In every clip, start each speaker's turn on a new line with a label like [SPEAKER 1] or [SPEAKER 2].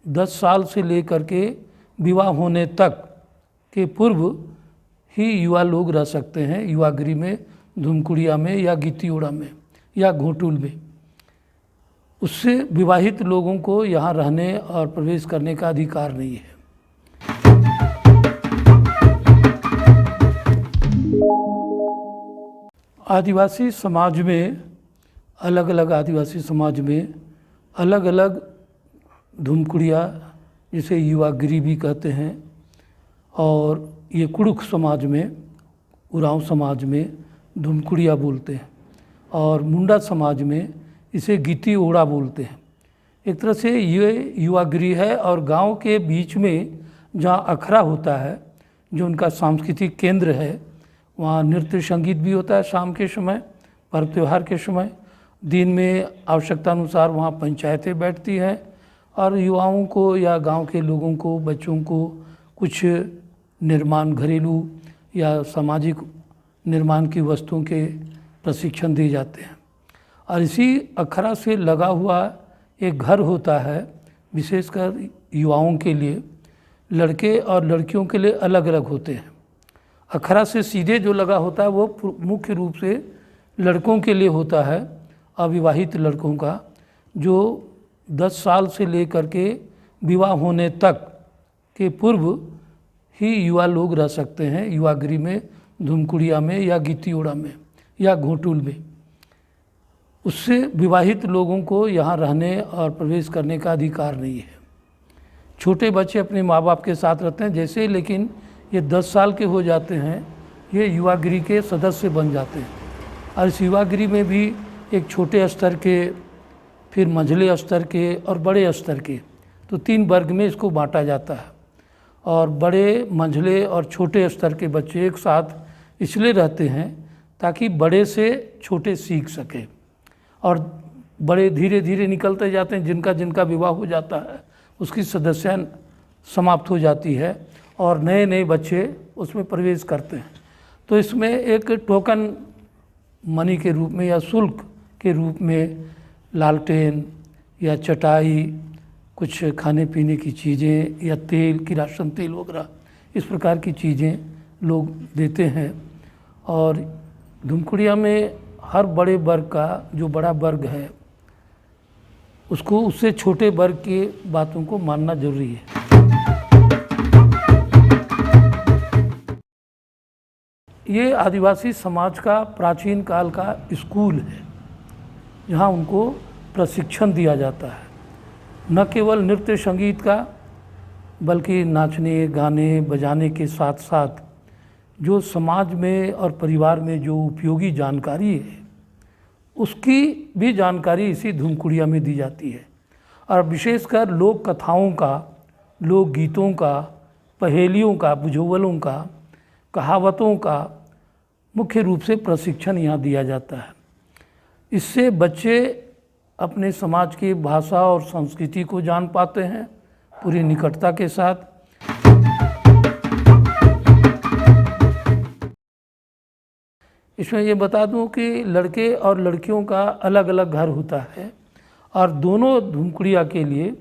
[SPEAKER 1] 10 साल से लेकर के विवाह होने तक के पूर्व ही युवा लोग रह सकते हैं युवा गृह में, धूमकुड़िया में या गिट्टीओड़ा में या घोटुल में। उससे विवाहित लोगों को यहाँ रहने और प्रवेश करने का अधिकार नहीं है। आदिवासी समाज में, अलग अलग आदिवासी समाज में अलग अलग धूमकुड़िया, जिसे युवा गृह भी कहते हैं, और ये कुड़ुख समाज में, उरांव समाज में धूमकुड़िया बोलते हैं, और मुंडा समाज में इसे गिट्टीओड़ा बोलते हैं। एक तरह से ये युवा गृह है, और गांव के बीच में जहाँ अखड़ा होता है, जो उनका सांस्कृतिक केंद्र है, वहाँ नृत्य संगीत भी होता है शाम के समय, पर्व त्यौहार के समय। दिन में आवश्यकता अनुसार वहाँ पंचायतें बैठती हैं और युवाओं को या गांव के लोगों को, बच्चों को कुछ निर्माण, घरेलू या सामाजिक निर्माण की वस्तुओं के प्रशिक्षण दिए जाते हैं। और इसी अखड़ा से लगा हुआ एक घर होता है, विशेषकर युवाओं के लिए। लड़के और लड़कियों के लिए अलग अलग होते हैं। अखड़ा से सीधे जो लगा होता है वो मुख्य रूप से लड़कों के लिए होता है, अविवाहित लड़कों का, जो 10 साल से लेकर के विवाह होने तक के पूर्व ही युवा लोग रह सकते हैं युवा गृह में, धूमकुड़िया में या गिट्टीओड़ा में या घोटुल में। उससे विवाहित लोगों को यहाँ रहने और प्रवेश करने का अधिकार नहीं है। छोटे बच्चे अपने माँ बाप के साथ रहते हैं जैसे, लेकिन ये 10 साल के हो जाते हैं, ये युवा गृह के सदस्य बन जाते हैं। और इस युवा गृह में भी एक छोटे स्तर के, फिर मंझले स्तर के और बड़े स्तर के, तो 3 वर्ग में इसको बांटा जाता है। और बड़े, मंझले और छोटे स्तर के बच्चे एक साथ इसलिए रहते हैं ताकि बड़े से छोटे सीख सकें, और बड़े धीरे धीरे निकलते जाते हैं। जिनका जिनका विवाह हो जाता है उसकी सदस्यता समाप्त हो जाती है और नए नए बच्चे उसमें प्रवेश करते हैं। तो इसमें एक टोकन मनी के रूप में या शुल्क के रूप में लालटेन या चटाई, कुछ खाने पीने की चीज़ें या तेल, किरासन तेल वगैरह, इस प्रकार की चीज़ें लोग देते हैं। और धूमकुड़िया में हर बड़े वर्ग का, जो बड़ा वर्ग है, उसको उससे छोटे वर्ग की बातों को मानना जरूरी है। ये आदिवासी समाज का प्राचीन काल का स्कूल है, जहाँ उनको प्रशिक्षण दिया जाता है, न केवल नृत्य संगीत का, बल्कि नाचने, गाने, बजाने के साथ साथ जो समाज में और परिवार में जो उपयोगी जानकारी है, उसकी भी जानकारी इसी धूमकुड़िया में दी जाती है। और विशेषकर लोक कथाओं का, लोक गीतों का, पहेलियों का, बुझावलों का, कहावतों का मुख्य रूप से प्रशिक्षण यहाँ दिया जाता है। इससे बच्चे अपने समाज की भाषा और संस्कृति को जान पाते हैं पूरी निकटता के साथ। इसमें ये बता दूं कि लड़के और लड़कियों का अलग अलग घर होता है, और दोनों धूमकुड़िया के लिए,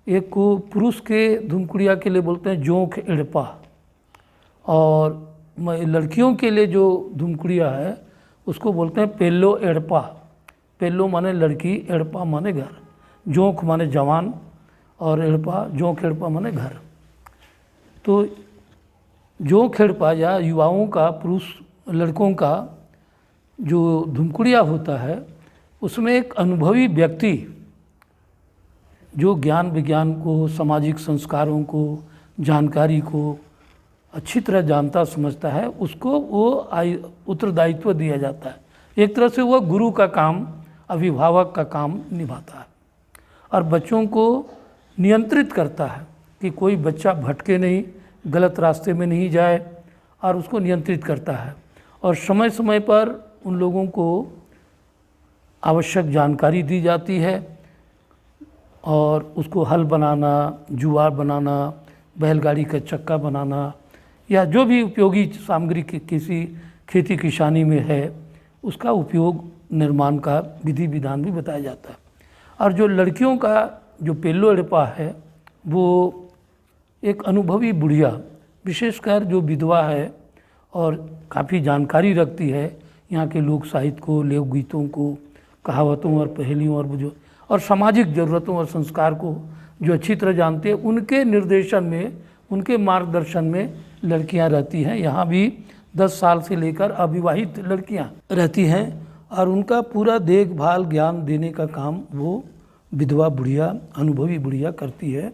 [SPEAKER 1] एक को पुरुष के धूमकुड़िया के लिए बोलते हैं जोंक एड़पा, और लड़कियों के लिए जो धूमकुड़िया है उसको बोलते हैं पेल्लो एड़पा। पेल्लो माने लड़की, एड़पा माने घर, जोंक माने जवान, और एड़पा, जोंक एड़पा माने घर। तो जोंक एड़पा या युवाओं का, पुरुष लड़कों का जो धूमकुड़िया होता है, उसमें एक अनुभवी व्यक्ति जो ज्ञान विज्ञान को, सामाजिक संस्कारों को, जानकारी को अच्छी तरह जानता समझता है, उसको वो उत्तरदायित्व दिया जाता है। एक तरह से वो गुरु का काम, अभिभावक का काम निभाता है, और बच्चों को नियंत्रित करता है कि कोई बच्चा भटके नहीं, गलत रास्ते में नहीं जाए, और उसको नियंत्रित करता है। और समय समय पर उन लोगों को आवश्यक जानकारी दी जाती है, और उसको हल बनाना, जुआर बनाना, बैलगाड़ी का चक्का बनाना, या जो भी उपयोगी सामग्री किसी खेती किसानी में है, उसका उपयोग, निर्माण का विधि विधान भी बताया जाता है। और जो लड़कियों का जो पेल्लो एड़पा है, वो एक अनुभवी बुढ़िया, विशेषकर जो विधवा है और काफ़ी जानकारी रखती है यहाँ के लोक साहित्य को, लोकगीतों को, कहावतों और पहेलियों और जो और सामाजिक ज़रूरतों और संस्कार को जो अच्छी तरह जानते हैं, उनके निर्देशन में, उनके मार्गदर्शन में लड़कियां रहती हैं। यहाँ भी 10 साल से लेकर अविवाहित लड़कियां रहती हैं और उनका पूरा देखभाल ज्ञान देने का काम वो विधवा बुढ़िया, अनुभवी बुढ़िया करती है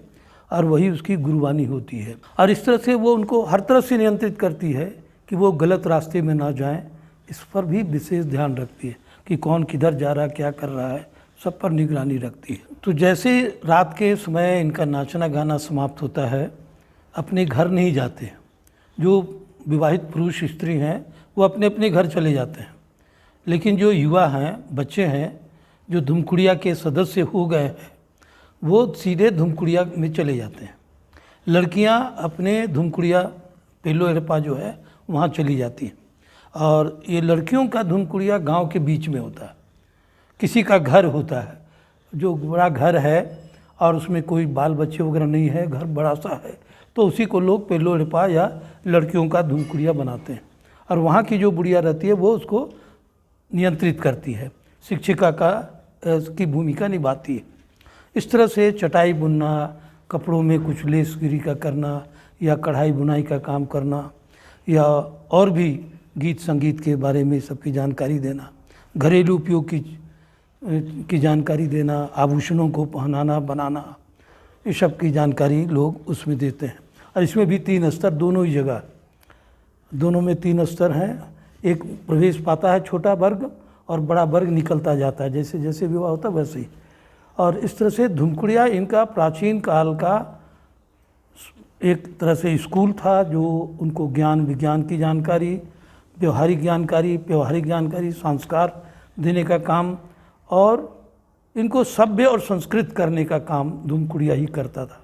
[SPEAKER 1] और वही उसकी गुरुवानी होती है। और इस तरह से वो उनको हर तरह से नियंत्रित करती है कि वो गलत रास्ते में ना जाएं। इस पर भी विशेष ध्यान रखती है कि कौन किधर जा रहा है, क्या कर रहा है, सब पर निगरानी रखती है। तो जैसे रात के समय इनका नाचना गाना समाप्त होता है, अपने घर नहीं जाते। जो विवाहित पुरुष स्त्री हैं वो अपने अपने घर चले जाते हैं, लेकिन जो युवा हैं, बच्चे हैं, जो धुमकुड़िया के सदस्य हो गए हैं, वो सीधे धुमकुड़िया में चले जाते हैं। लड़कियां अपने धुमकुड़िया पेलो एरपा जो है वहाँ चली जाती हैं। और ये लड़कियों का धुमकुड़िया गांव के बीच में होता है, किसी का घर होता है, जो बड़ा घर है और उसमें कोई बाल बच्चे वगैरह नहीं है, घर बड़ा सा है, तो उसी को लोग पेलो एरपा या लड़कियों का धुमकुड़िया बनाते हैं। और वहाँ की जो बुढ़िया रहती है वो उसको नियंत्रित करती है, शिक्षिका की भूमिका निभाती है। इस तरह से चटाई बुनना, कपड़ों में कुछ लेसगिरी का करना या कढ़ाई बुनाई का काम करना या और भी गीत संगीत के बारे में सबकी जानकारी देना, घरेलू उपयोग की जानकारी देना, आभूषणों को पहनाना बनाना, ये सब की जानकारी लोग उसमें देते हैं। और इसमें भी 3 स्तर, दोनों ही जगह, दोनों में 3 स्तर हैं। एक प्रवेश पाता है छोटा वर्ग और बड़ा वर्ग निकलता जाता है, जैसे जैसे विवाह होता है वैसे ही। और इस तरह से धुमकुड़िया इनका प्राचीन काल का एक तरह से स्कूल था, जो उनको ज्ञान विज्ञान की जानकारी, व्यवहारिक जानकारी, संस्कार देने का काम और इनको सभ्य और संस्कृत करने का काम धुमकुड़िया ही करता था।